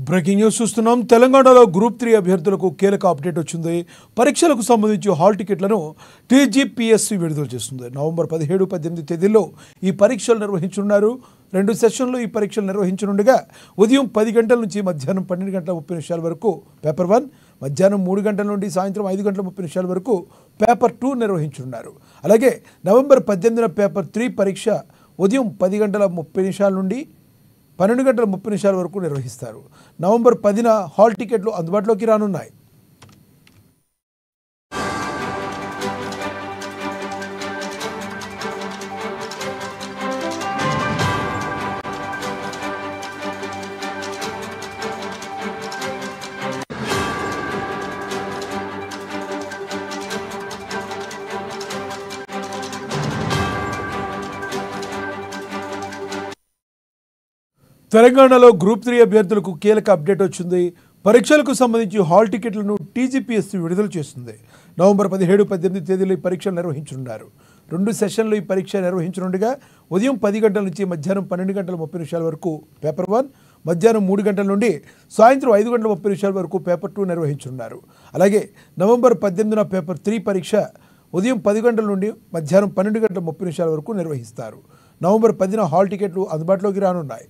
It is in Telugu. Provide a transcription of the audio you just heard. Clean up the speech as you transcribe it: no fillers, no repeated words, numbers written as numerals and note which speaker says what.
Speaker 1: బ్రేకింగ్ న్యూస్ చూస్తున్నాం. తెలంగాణలో గ్రూప్ 3 అభ్యర్థులకు కీలక అప్డేట్ వచ్చింది. పరీక్షలకు సంబంధించి హాల్ టికెట్లను టీజీపీఎస్సీ విడుదల చేస్తుంది. నవంబర్ 17, 18 తేదీల్లో ఈ పరీక్షలు నిర్వహించనున్నారు. 2 సెషన్లు ఈ పరీక్షలు నిర్వహించనుండగా ఉదయం 10 గంటల నుంచి మధ్యాహ్నం 12 గంటల 30 నిమిషాల వరకు పేపర్ 1, మధ్యాహ్నం 3 గంటల నుండి సాయంత్రం 5 గంటల 30 నిమిషాల వరకు పేపర్ 2 నిర్వహించనున్నారు. అలాగే నవంబర్ 18న పేపర్ 3 పరీక్ష ఉదయం 10 గంటల 30 నిమిషాల నుండి 12 గంటల 30 నిమిషాల వరకు నిర్వహిస్తారు. నవంబర్ 10న హాల్ టికెట్లు అందుబాటులోకి రానున్నాయి. తెలంగాణలో గ్రూప్ 3 అభ్యర్థులకు కీలక అప్డేట్ వచ్చింది. పరీక్షలకు సంబంధించి హాల్ టికెట్లను టీజీపీఎస్సీ విడుదల చేస్తుంది. నవంబర్ 17, 18 తేదీలో ఈ పరీక్షలు నిర్వహించనున్నారు. 2 సెషన్లు ఈ పరీక్ష నిర్వహించనుండగా ఉదయం 10 గంటల నుంచి మధ్యాహ్నం 12 గంటల 30 నిమిషాల వరకు పేపర్ 1, మధ్యాహ్నం 3 గంటల నుండి సాయంత్రం 5 గంటల 30 నిమిషాల వరకు పేపర్ 2 నిర్వహించనున్నారు. అలాగే నవంబర్ 18న పేపర్ 3 పరీక్ష ఉదయం 10 గంటల నుండి మధ్యాహ్నం 12 గంటల 30 నిమిషాల వరకు నిర్వహిస్తారు. నవంబర్ 10న హాల్ టికెట్లు అందుబాటులోకి రానున్నాయి.